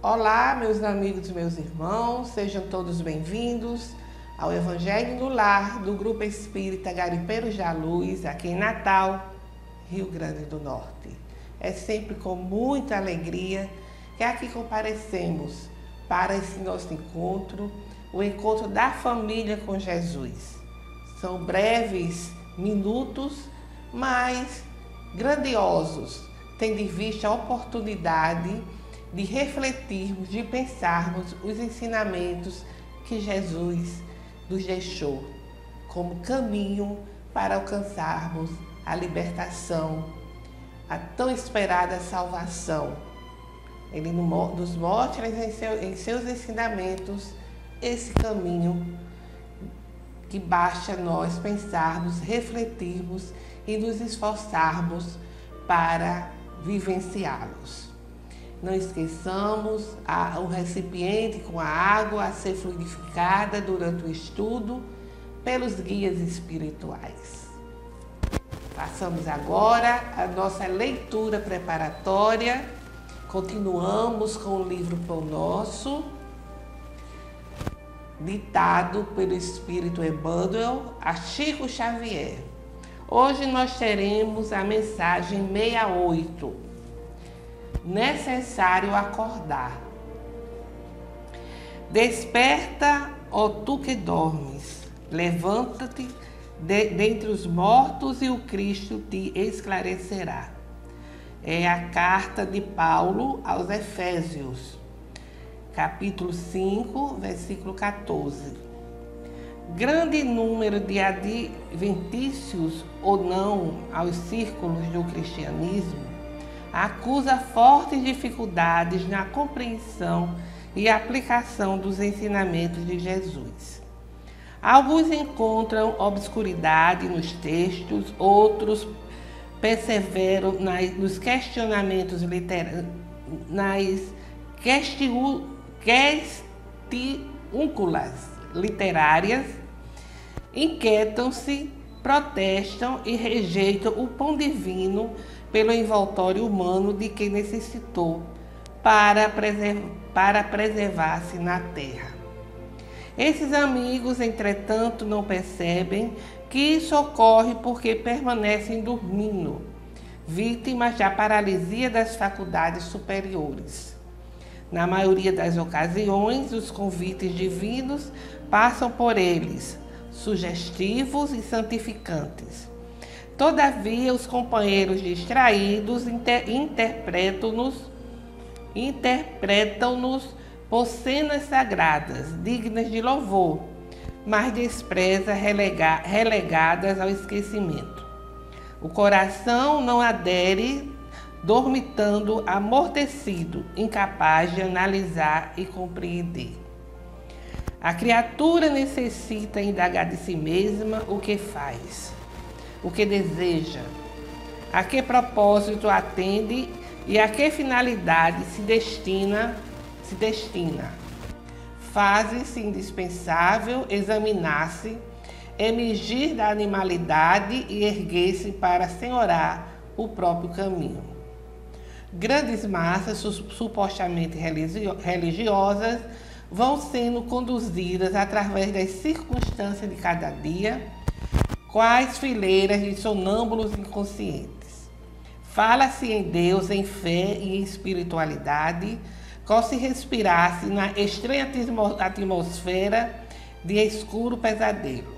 Olá, meus amigos, meus irmãos, sejam todos bem-vindos ao Evangelho no Lar do Grupo Espírita Garipeiros da Luz, aqui em Natal, Rio Grande do Norte. É sempre com muita alegria que aqui comparecemos para esse nosso encontro, o encontro da família com Jesus. São breves minutos, mas grandiosos, tendo em vista a oportunidade de refletirmos, de pensarmos os ensinamentos que Jesus nos deixou como caminho para alcançarmos a libertação, a tão esperada salvação. Ele nos mostra em seus ensinamentos esse caminho que basta nós pensarmos, refletirmos e nos esforçarmos para vivenciá-los. Não esqueçamos o recipiente com a água a ser fluidificada durante o estudo pelos guias espirituais. Passamos agora a nossa leitura preparatória. Continuamos com o livro Pão Nosso, ditado pelo Espírito Emmanuel a Chico Xavier. Hoje nós teremos a mensagem 68. Necessário acordar. Desperta, ó tu que dormes, levanta-te dentre os mortos e o Cristo te esclarecerá. É a carta de Paulo aos Efésios, capítulo 5, versículo 14. Grande número de adventícios ou não aos círculos do cristianismo acusa fortes dificuldades na compreensão e aplicação dos ensinamentos de Jesus. Alguns encontram obscuridade nos textos, outros perseveram nos questionamentos literários, nas questiúnculas literárias, inquietam-se, protestam e rejeitam o pão divino pelo envoltório humano de que necessitou para preservar-se na terra. Esses amigos, entretanto, não percebem que isso ocorre porque permanecem dormindo, vítimas da paralisia das faculdades superiores. Na maioria das ocasiões, os convites divinos passam por eles, sugestivos e santificantes. Todavia, os companheiros distraídos interpretam-nos por cenas sagradas, dignas de louvor, mas despreza relegadas ao esquecimento. O coração não adere, dormitando amortecido, incapaz de analisar e compreender. A criatura necessita indagar de si mesma o que faz, o que deseja, a que propósito atende e a que finalidade se destina. Faz-se indispensável examinar-se, emergir da animalidade e erguer-se para senhorar o próprio caminho. Grandes massas supostamente religiosas vão sendo conduzidas através das circunstâncias de cada dia, quais fileiras de sonâmbulos inconscientes. Fala-se em Deus, em fé e em espiritualidade, como se respirasse na estranha atmosfera de escuro pesadelo.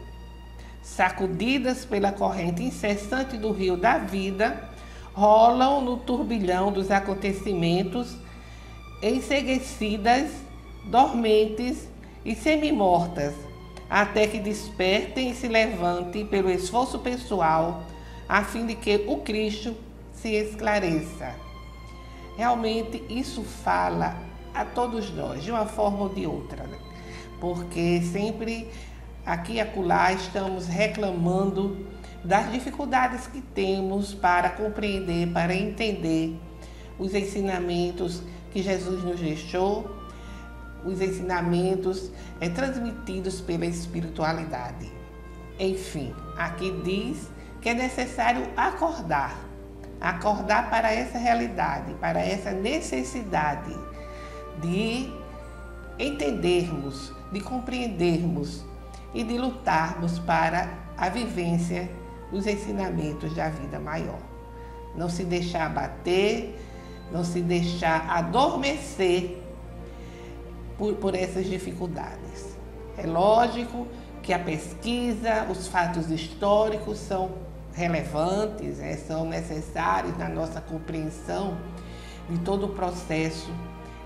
Sacudidas pela corrente incessante do rio da vida, rolam no turbilhão dos acontecimentos, enseguecidas, dormentes e semi-mortas, até que despertem e se levantem pelo esforço pessoal, a fim de que o Cristo se esclareça. Realmente isso fala a todos nós, de uma forma ou de outra, né? Porque sempre aqui e acolá estamos reclamando das dificuldades que temos para compreender, para entender os ensinamentos que Jesus nos deixou, os ensinamentos transmitidos pela espiritualidade. Enfim, aqui diz que é necessário acordar para essa realidade, para essa necessidade de entendermos, de compreendermos e de lutarmos para a vivência dos ensinamentos da vida maior. Não se deixar abater, não se deixar adormecer por essas dificuldades. É lógico que a pesquisa, os fatos históricos são relevantes, são necessários na nossa compreensão de todo o processo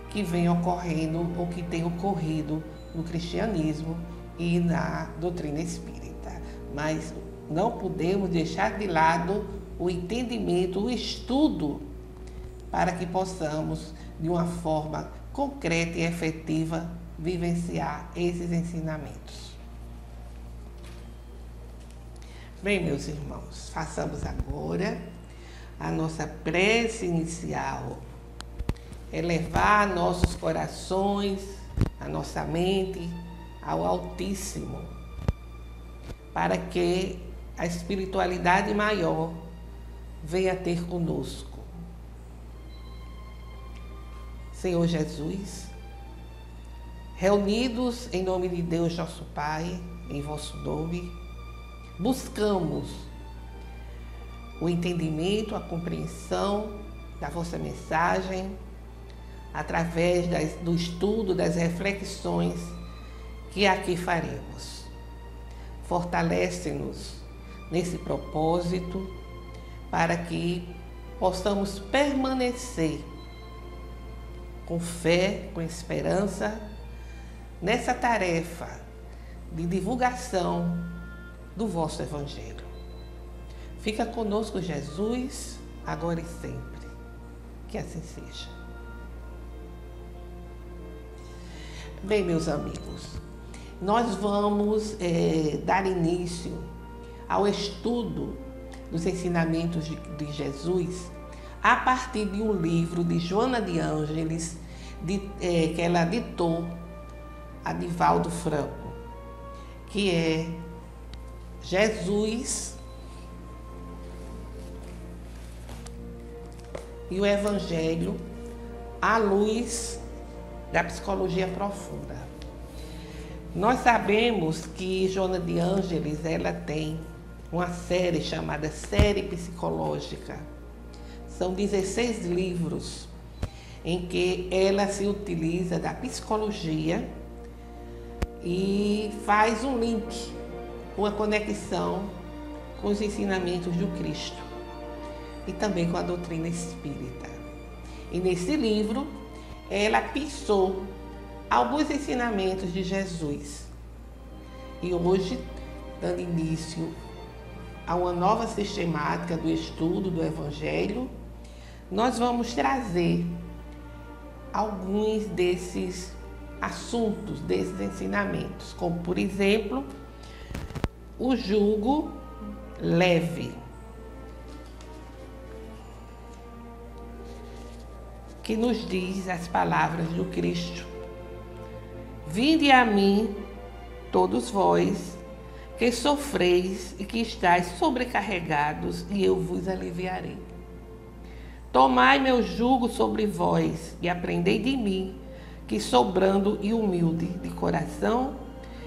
que vem ocorrendo ou que tem ocorrido no cristianismo e na doutrina espírita. Mas não podemos deixar de lado o entendimento, o estudo, para que possamos, de uma forma concreta e efetiva, vivenciar esses ensinamentos. Bem, meus irmãos, façamos agora a nossa prece inicial, elevar nossos corações, a nossa mente ao Altíssimo, para que a espiritualidade maior venha ter conosco. Senhor Jesus, reunidos em nome de Deus nosso Pai, em vosso nome, buscamos o entendimento, a compreensão da vossa mensagem, através do estudo, das reflexões que aqui faremos. Fortalece-nos nesse propósito para que possamos permanecer com fé, com esperança, nessa tarefa de divulgação do vosso Evangelho. Fica conosco, Jesus, agora e sempre. Que assim seja. Bem, meus amigos, nós vamos dar início ao estudo dos ensinamentos de Jesus a partir de um livro de Joana de Ângeles, que ela ditou a Divaldo Franco, que é Jesus e o Evangelho à luz da psicologia profunda. Nós sabemos que Joana de Ângeles, ela tem uma série chamada Série Psicológica. São 16 livros em que ela se utiliza da psicologia e faz um link, uma conexão com os ensinamentos do Cristo e também com a doutrina espírita. E nesse livro, ela pensou alguns ensinamentos de Jesus. E hoje, dando início a uma nova sistemática do estudo do Evangelho, nós vamos trazer alguns desses assuntos, desses ensinamentos, como, por exemplo, o jugo leve, que nos diz as palavras do Cristo: vinde a mim, todos vós, que sofreis e que estáis sobrecarregados, e eu vos aliviarei. Tomai meu jugo sobre vós e aprendei de mim, que sou brando e humilde de coração,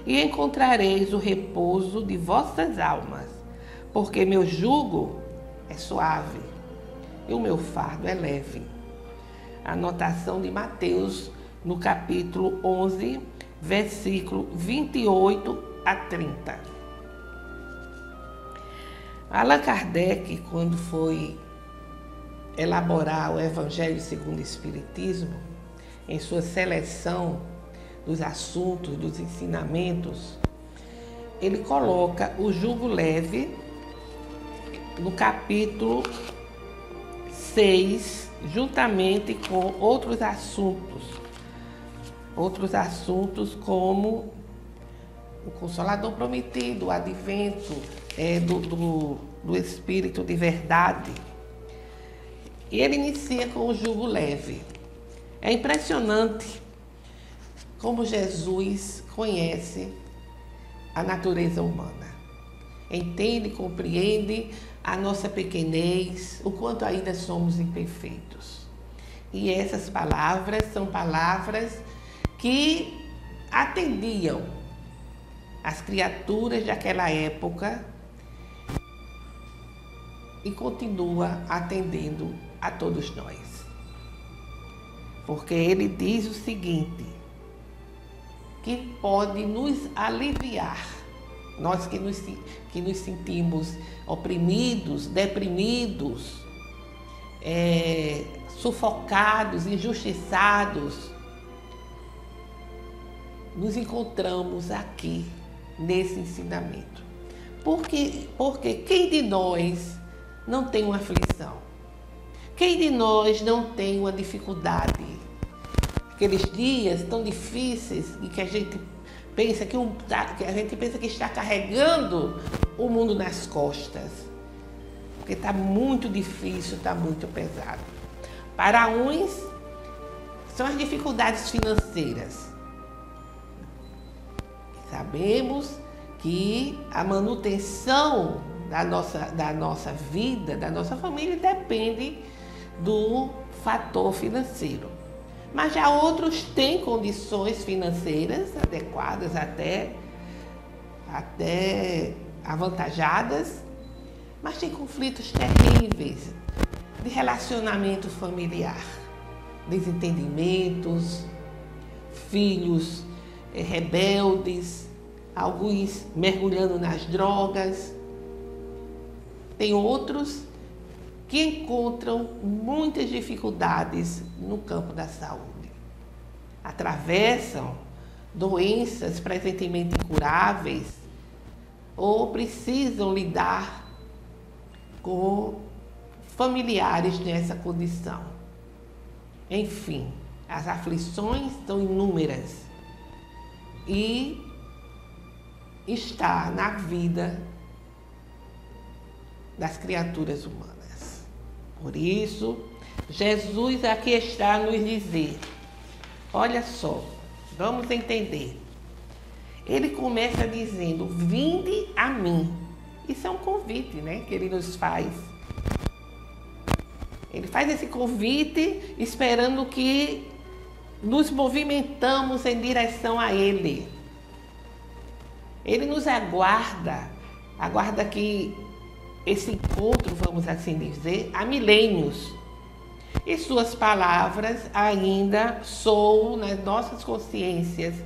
e encontrareis o repouso de vossas almas, porque meu jugo é suave e o meu fardo é leve. Anotação de Mateus, no capítulo 11, versículo 28 a 30. Allan Kardec, quando foi elaborar o Evangelho segundo o Espiritismo, em sua seleção dos assuntos, dos ensinamentos, ele coloca o jugo leve no capítulo 6, juntamente com outros assuntos como o Consolador Prometido, o advento do Espírito de Verdade. E ele inicia com o jugo leve. É impressionante como Jesus conhece a natureza humana. Entende, compreende a nossa pequenez, o quanto ainda somos imperfeitos. E essas palavras são palavras que atendiam as criaturas daquela época e continua atendendo a todos nós. Porque ele diz o seguinte, que pode nos aliviar, nós que nos sentimos oprimidos, deprimidos, sufocados, injustiçados, nos encontramos aqui nesse ensinamento. Porque quem de nós não tem uma aflição? Quem de nós não tem uma dificuldade? Aqueles dias tão difíceis em que a gente pensa que está carregando o mundo nas costas. Porque está muito difícil, está muito pesado. Para uns, são as dificuldades financeiras. Sabemos que a manutenção da nossa vida, da nossa família, depende do fator financeiro. Mas já outros têm condições financeiras adequadas, até avantajadas, mas tem conflitos terríveis de relacionamento familiar, desentendimentos, filhos rebeldes, alguns mergulhando nas drogas. Tem outros que encontram muitas dificuldades no campo da saúde. Atravessam doenças presentemente incuráveis ou precisam lidar com familiares nessa condição. Enfim, as aflições são inúmeras e está na vida das criaturas humanas. Por isso, Jesus aqui está a nos dizer, olha só, vamos entender. Ele começa dizendo, vinde a mim. Isso é um convite, né, que ele nos faz. Ele faz esse convite esperando que nos movimentamos em direção a ele. Ele nos aguarda que esse encontro, vamos assim dizer, há milênios. E suas palavras ainda soam nas nossas consciências,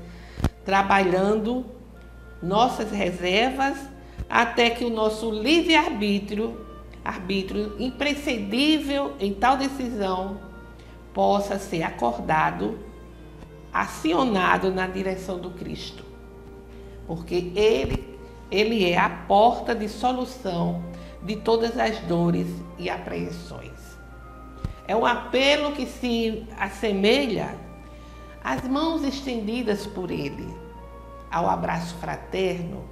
trabalhando nossas reservas até que o nosso livre-arbítrio, imprescindível em tal decisão, possa ser acordado, acionado na direção do Cristo. Porque Ele é a porta de solução de todas as dores e apreensões. É um apelo que se assemelha às mãos estendidas por Ele, ao abraço fraterno,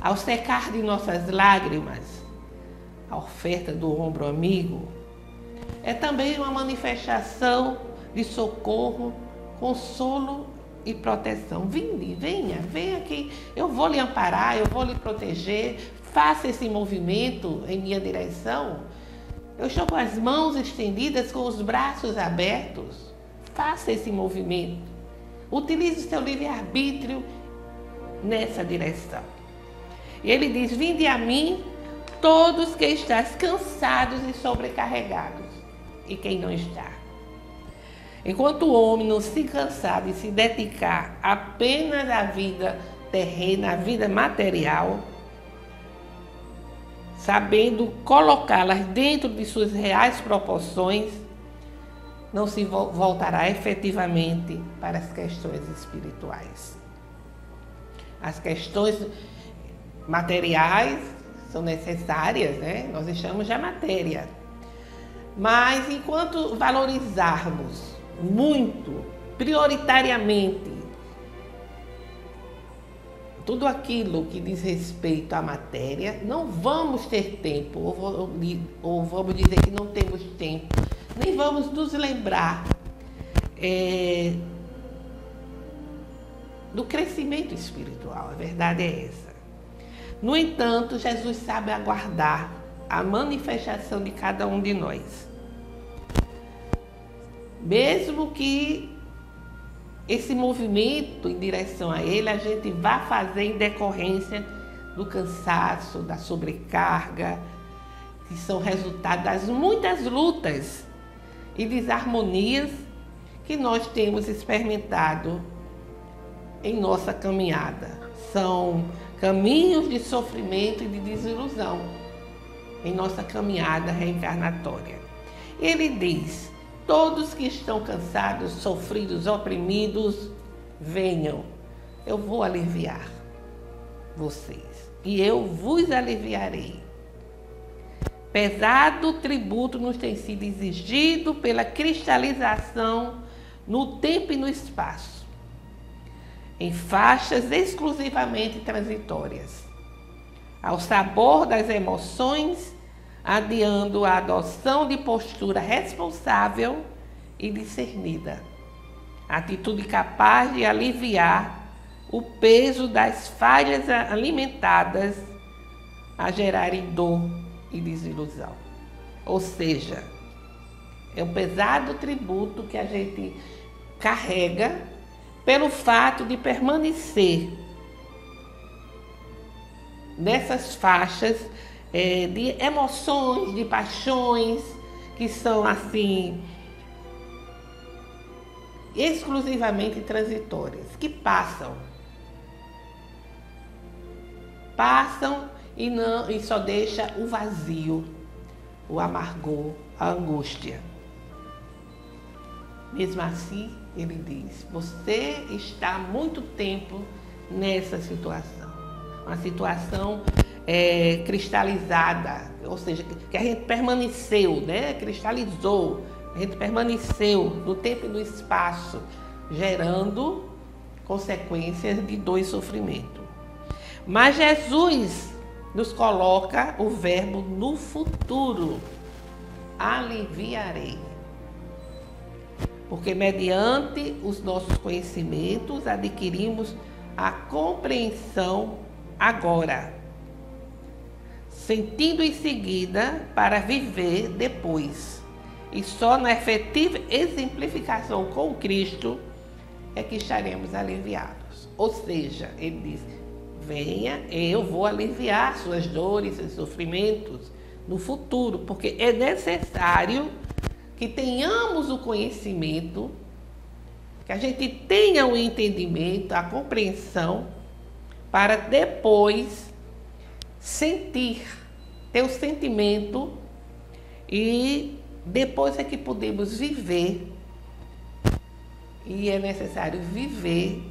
ao secar de nossas lágrimas, a oferta do ombro amigo. É também uma manifestação de socorro, consolo e proteção. Venha aqui, eu vou lhe amparar, eu vou lhe proteger, faça esse movimento em minha direção. Eu estou com as mãos estendidas, com os braços abertos. Faça esse movimento. Utilize o seu livre-arbítrio nessa direção. E ele diz, vinde a mim, todos que estáis cansados e sobrecarregados. E quem não está? Enquanto o homem não se cansar de se dedicar apenas à vida terrena, à vida material, sabendo colocá-las dentro de suas reais proporções, não se voltará efetivamente para as questões espirituais. As questões materiais são necessárias, né? Nós estamos na matéria. Mas enquanto valorizarmos muito, prioritariamente, tudo aquilo que diz respeito à matéria, não vamos ter tempo, ou vamos dizer que não temos tempo, nem vamos nos lembrar do crescimento espiritual. A verdade é essa. No entanto, Jesus sabe aguardar a manifestação de cada um de nós. mesmo que esse movimento em direção a Ele a gente vá fazer em decorrência do cansaço, da sobrecarga, que são resultado das muitas lutas e desarmonias que nós temos experimentado em nossa caminhada. São caminhos de sofrimento e de desilusão em nossa caminhada reencarnatória. Ele diz: todos que estão cansados, sofridos, oprimidos, venham, eu vou aliviar vocês e eu vos aliviarei. Pesado tributo nos tem sido exigido pela cristalização no tempo e no espaço, em faixas exclusivamente transitórias, ao sabor das emoções, adiando a adoção de postura responsável e discernida, atitude capaz de aliviar o peso das falhas alimentadas a gerarem dor e desilusão. Ou seja, é um pesado tributo que a gente carrega pelo fato de permanecer nessas faixas de emoções, de paixões que são assim exclusivamente transitórias, que passam e só deixa o vazio, o amargor, a angústia. Mesmo assim, ele diz: você está há muito tempo nessa situação, uma situação cristalizada, ou seja, que a gente permaneceu, né? Cristalizou, a gente permaneceu no tempo e no espaço, gerando consequências de dor e sofrimento. Mas Jesus nos coloca o verbo no futuro: aliviarei. Porque mediante os nossos conhecimentos adquirimos a compreensão agora, sentindo em seguida para viver depois. E só na efetiva exemplificação com Cristo é que estaremos aliviados. Ou seja, ele diz: venha, eu vou aliviar suas dores, seus sofrimentos no futuro, porque é necessário que tenhamos o conhecimento, que a gente tenha o entendimento, a compreensão, para depois sentir, ter o sentimento, e depois é que podemos viver, e é necessário viver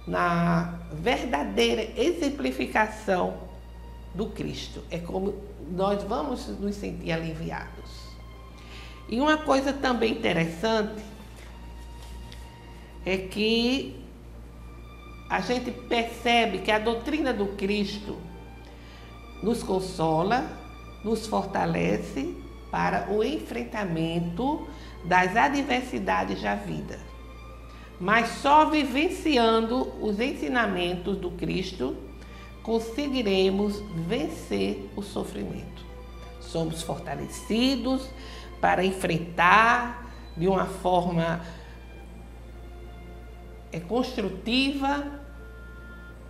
na verdadeira exemplificação do Cristo. É como nós vamos nos sentir aliviados. E uma coisa também interessante é que a gente percebe que a doutrina do Cristo nos consola, nos fortalece para o enfrentamento das adversidades da vida. Mas só vivenciando os ensinamentos do Cristo conseguiremos vencer o sofrimento. Somos fortalecidos para enfrentar de uma forma construtiva,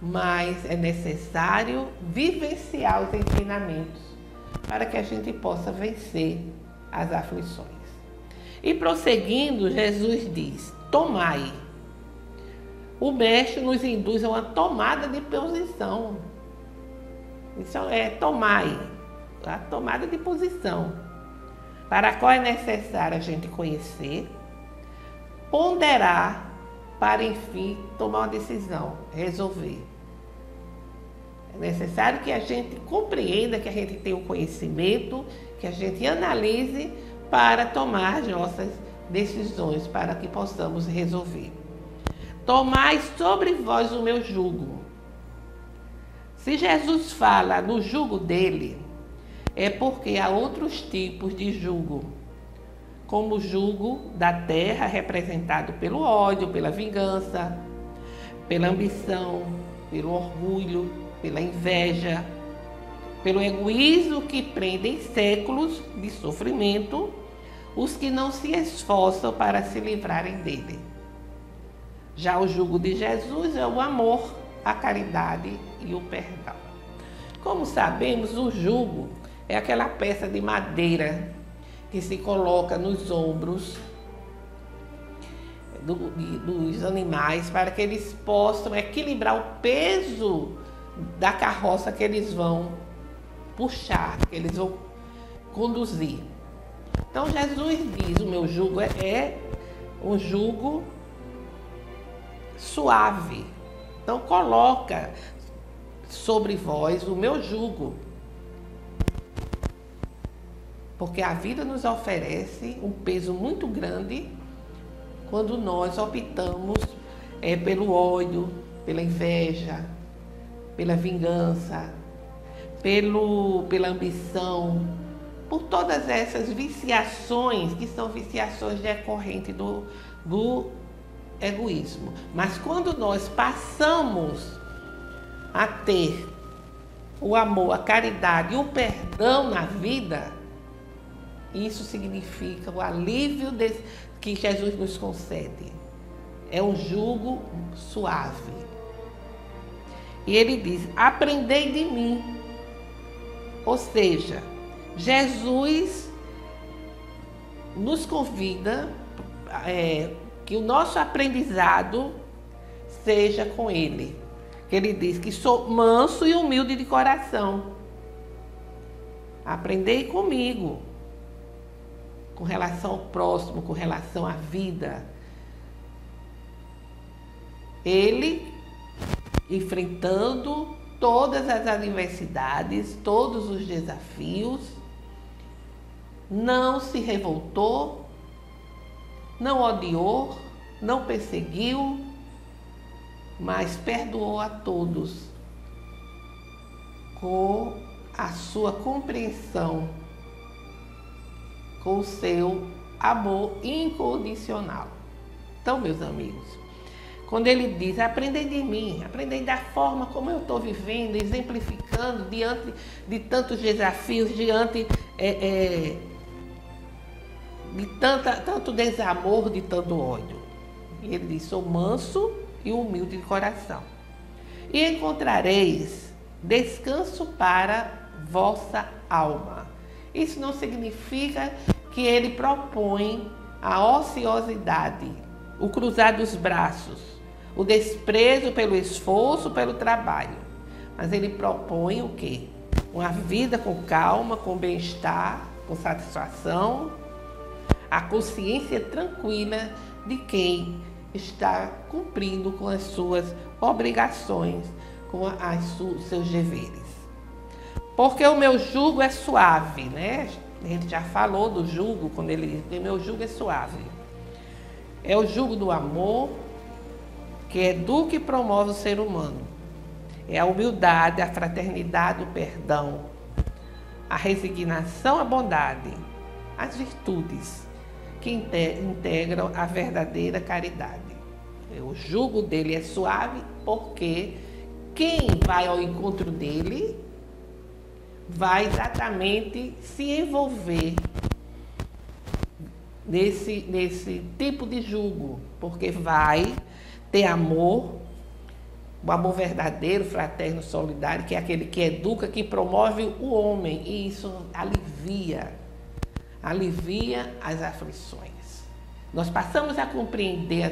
mas é necessário vivenciar os ensinamentos para que a gente possa vencer as aflições. E prosseguindo, Jesus diz: tomai. O mestre nos induz a uma tomada de posição. Isso é tomai, a tomada de posição, para a qual é necessário a gente conhecer, ponderar, para enfim tomar uma decisão, resolver. É necessário que a gente compreenda, que a gente tenha o conhecimento, que a gente analise para tomar as nossas decisões, para que possamos resolver. Tomai sobre vós o meu jugo. Se Jesus fala no jugo dele, é porque há outros tipos de jugo, como o jugo da terra, representado pelo ódio, pela vingança, pela ambição, pelo orgulho, pela inveja, pelo egoísmo que prende em séculos de sofrimento, os que não se esforçam para se livrarem dele. Já o jugo de Jesus é o amor, a caridade e o perdão. Como sabemos, o jugo é aquela peça de madeira que se coloca nos ombros dos animais para que eles possam equilibrar o peso da carroça que eles vão puxar, que eles vão conduzir. Então Jesus diz, o meu jugo é um jugo suave. Então coloca sobre vós o meu jugo. Porque a vida nos oferece um peso muito grande quando nós optamos pelo ódio, pela inveja, pela vingança, pela ambição, por todas essas viciações que são viciações decorrentes do egoísmo. Mas quando nós passamos a ter o amor, a caridade e o perdão na vida, isso significa o alívio que Jesus nos concede. É um jugo suave. E ele diz, aprendei de mim. Ou seja, Jesus nos convida que o nosso aprendizado seja com ele. Ele diz que sou manso e humilde de coração. Aprendei comigo, com relação ao próximo, com relação à vida. Ele, enfrentando todas as adversidades, todos os desafios, não se revoltou, não odiou, não perseguiu, mas perdoou a todos com a sua compreensão, com o seu amor incondicional. Então, meus amigos, quando ele diz, aprendei de mim, aprendei da forma como eu estou vivendo, exemplificando diante de tantos desafios, diante de tanto desamor, de tanto ódio. E ele diz, sou manso e humilde de coração. E encontrareis descanso para vossa alma. Isso não significa que ele propõe a ociosidade, o cruzar dos braços, o desprezo pelo esforço, pelo trabalho. Mas ele propõe o quê? Uma vida com calma, com bem-estar, com satisfação, a consciência tranquila de quem está cumprindo com as suas obrigações, com seus deveres. Porque o meu jugo é suave, né? A gente já falou do jugo, quando ele diz que meu jugo é suave. É o jugo do amor, que educa e promove o ser humano. É a humildade, a fraternidade, o perdão, a resignação, a bondade, as virtudes que integram a verdadeira caridade. O jugo dele é suave porque quem vai ao encontro dele vai exatamente se envolver nesse tipo de jugo, porque vai ter amor, o amor verdadeiro, fraterno, solidário, que é aquele que educa, que promove o homem, e isso alivia as aflições. Nós passamos a compreender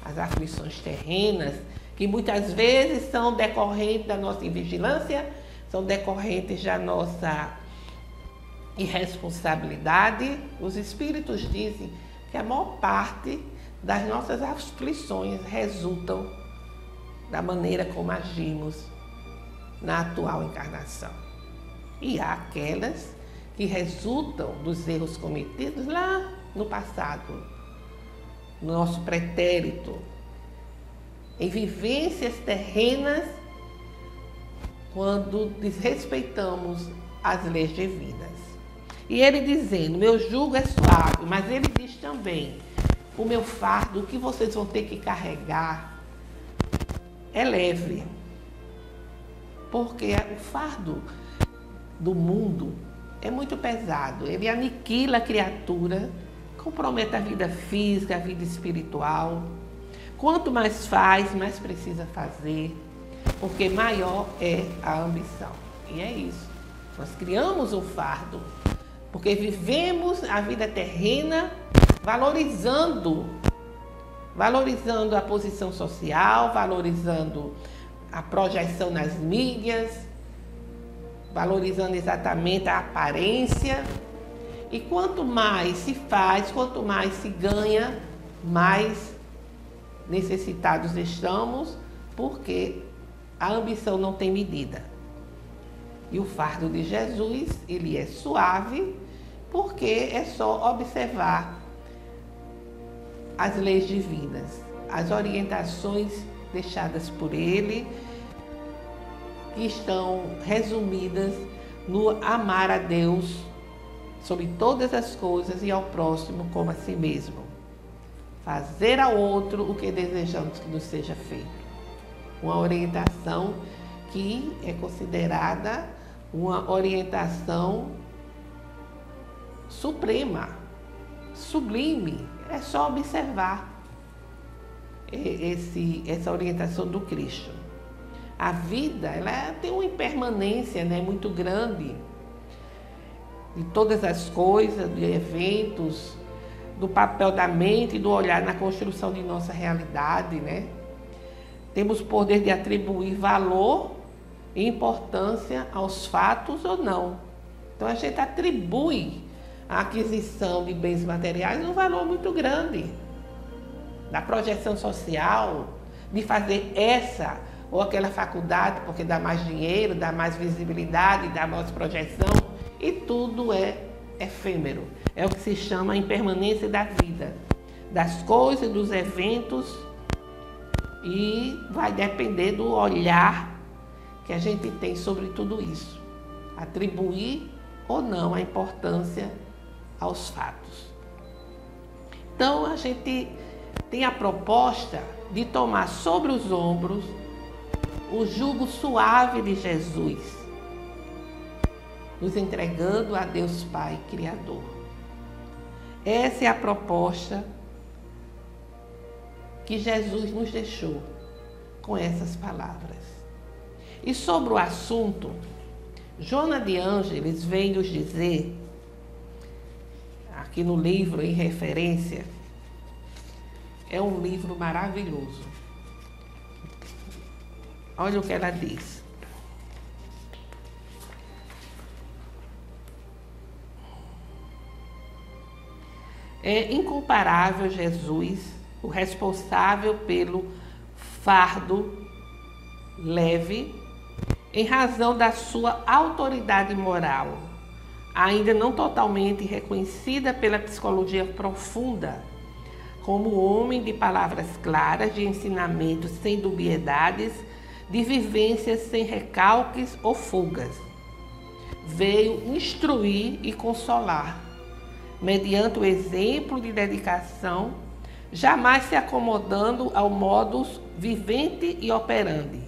as aflições terrenas, que muitas vezes são decorrentes da nossa invigilância, são decorrentes da nossa irresponsabilidade. Os espíritos dizem que a maior parte das nossas aflições resultam da maneira como agimos na atual encarnação. E há aquelas que resultam dos erros cometidos lá no passado, no nosso pretérito, em vivências terrenas, quando desrespeitamos as leis divinas. E ele dizendo, meu jugo é suave, mas ele diz também, o meu fardo, o que vocês vão ter que carregar, é leve. Porque o fardo do mundo é muito pesado. Ele aniquila a criatura, compromete a vida física, a vida espiritual. Quanto mais faz, mais precisa fazer, porque maior é a ambição. E é isso. Nós criamos um fardo, porque vivemos a vida terrena valorizando a posição social, valorizando a projeção nas mídias, valorizando exatamente a aparência. E quanto mais se faz, quanto mais se ganha, mais necessitados estamos, porque a ambição não tem medida. E o fardo de Jesus, ele é suave, porque é só observar as leis divinas, as orientações deixadas por ele, que estão resumidas no amar a Deus sobre todas as coisas e ao próximo como a si mesmo. Fazer ao outro o que desejamos que nos seja feito. Uma orientação que é considerada uma orientação suprema, sublime. É só observar essa orientação do Cristo. A vida, ela tem uma impermanência, né, muito grande de todas as coisas, de eventos, do papel da mente e do olhar na construção de nossa realidade, né? Temos o poder de atribuir valor e importância aos fatos ou não. Então a gente atribui a aquisição de bens materiais um valor muito grande. Da projeção social, de fazer essa ou aquela faculdade porque dá mais dinheiro, dá mais visibilidade, dá mais projeção, e tudo é efêmero. É o que se chama a impermanência da vida, das coisas, dos eventos, e vai depender do olhar que a gente tem sobre tudo isso. Atribuir ou não a importância aos fatos. Então a gente tem a proposta de tomar sobre os ombros o jugo suave de Jesus, nos entregando a Deus Pai Criador. Essa é a proposta que Jesus nos deixou com essas palavras. E sobre o assunto, Joana de Ângeles vem nos dizer, aqui no livro em referência, é um livro maravilhoso. Olha o que ela diz. É incomparável Jesus, o responsável pelo fardo leve, em razão da sua autoridade moral, ainda não totalmente reconhecida pela psicologia profunda, como homem de palavras claras, de ensinamentos sem dubiedades, de vivências sem recalques ou fugas. Veio instruir e consolar, mediante o exemplo de dedicação, jamais se acomodando ao modus vivente e operandi,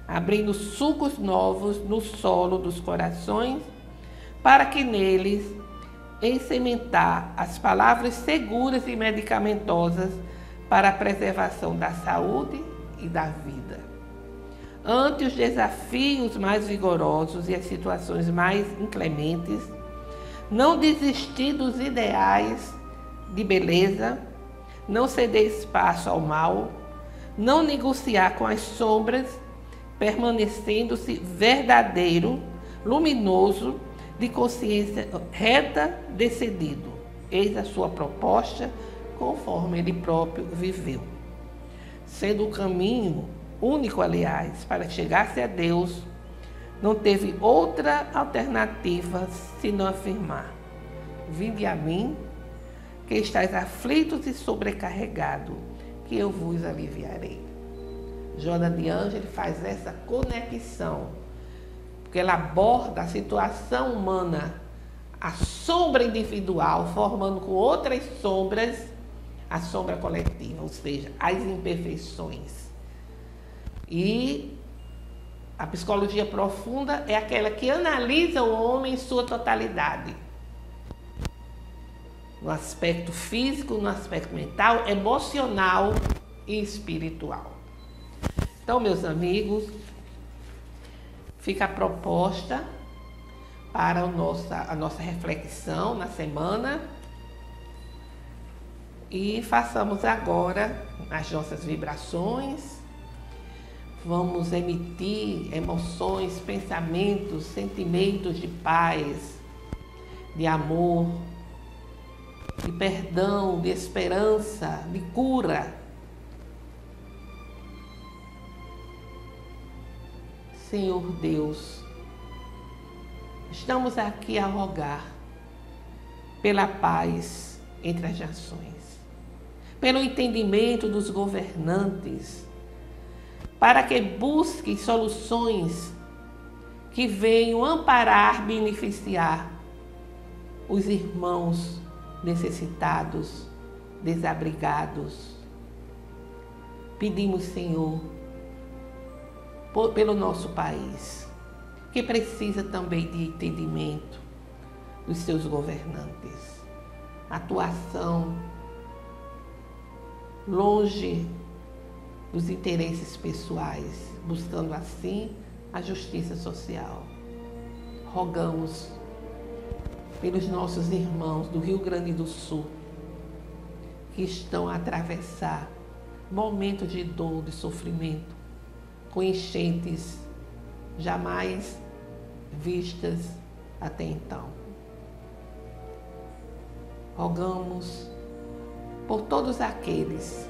abrindo sulcos novos no solo dos corações, para que neles ensementar as palavras seguras e medicamentosas para a preservação da saúde e da vida. Ante os desafios mais vigorosos e as situações mais inclementes, não desistir dos ideais de beleza, não ceder espaço ao mal, não negociar com as sombras, permanecendo-se verdadeiro, luminoso, de consciência reta, decidido. Eis a sua proposta, conforme ele próprio viveu. Sendo o caminho único, aliás, para chegar-se a Deus, não teve outra alternativa senão afirmar: vinde a mim, que estáis aflitos e sobrecarregados, que eu vos aliviarei. Joana de Ângeles faz essa conexão, porque ela aborda a situação humana, a sombra individual, formando com outras sombras a sombra coletiva, ou seja, as imperfeições. E A psicologia profunda é aquela que analisa o homem em sua totalidade. No aspecto físico, no aspecto mental, emocional e espiritual. Então, meus amigos, fica a proposta para a nossa reflexão na semana e façamos agora as nossas vibrações. Vamos emitir emoções, pensamentos, sentimentos de paz, de amor, de perdão, de esperança, de cura. Senhor Deus, estamos aqui a rogar pela paz entre as nações, pelo entendimento dos governantes, para que busquem soluções que venham amparar, beneficiar os irmãos necessitados, desabrigados. Pedimos, Senhor, pelo nosso país, que precisa também de entendimento dos seus governantes, atuação longe dos interesses pessoais, buscando assim a justiça social. Rogamos pelos nossos irmãos do Rio Grande do Sul, que estão a atravessar momentos de dor, de sofrimento, com enchentes jamais vistas até então. Rogamos por todos aqueles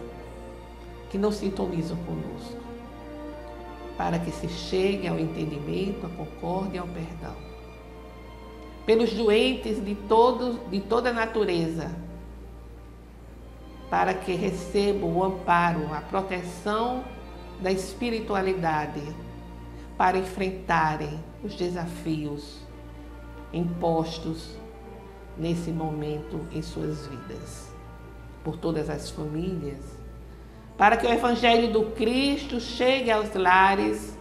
que não sintonizam conosco, para que se chegue ao entendimento, à concórdia e ao perdão. Pelos doentes de toda a natureza, para que recebam o amparo, a proteção da espiritualidade, para enfrentarem os desafios impostos nesse momento em suas vidas. Por todas as famílias, para que o Evangelho do Cristo chegue aos lares,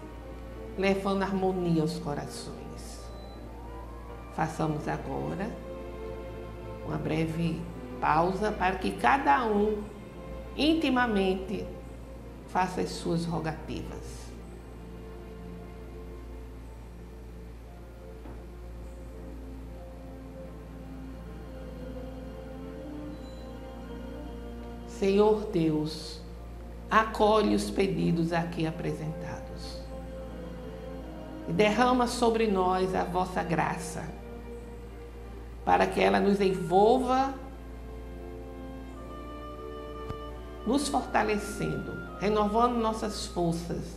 levando harmonia aos corações. Façamos agora uma breve pausa para que cada um intimamente faça as suas rogativas. Senhor Deus, acolhe os pedidos aqui apresentados e derrama sobre nós a vossa graça, para que ela nos envolva, nos fortalecendo, renovando nossas forças,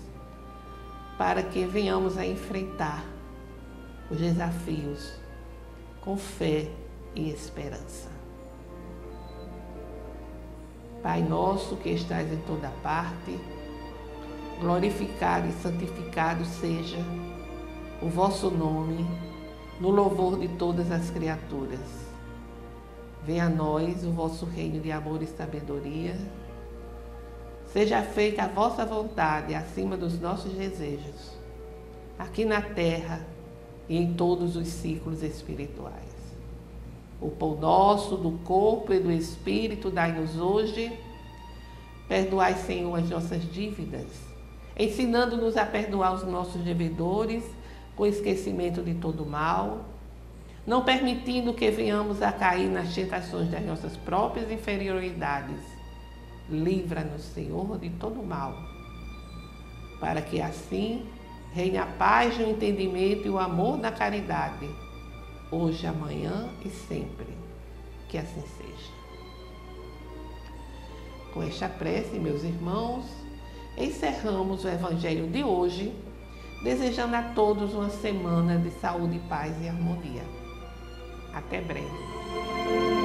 para que venhamos a enfrentar os desafios com fé e esperança. Pai nosso que estás em toda parte, glorificado e santificado seja o vosso nome, no louvor de todas as criaturas. Venha a nós o vosso reino de amor e sabedoria. Seja feita a vossa vontade acima dos nossos desejos, aqui na terra e em todos os ciclos espirituais. O pão nosso do corpo e do espírito dai-nos hoje. Perdoai, Senhor, as nossas dívidas, ensinando-nos a perdoar os nossos devedores, com esquecimento de todo mal, não permitindo que venhamos a cair nas tentações das nossas próprias inferioridades. Livra-nos, Senhor, de todo mal, para que assim reine a paz, o entendimento e o amor da caridade, hoje, amanhã e sempre. Que assim seja. Com esta prece, meus irmãos, encerramos o Evangelho de hoje, desejando a todos uma semana de saúde, paz e harmonia. Até breve.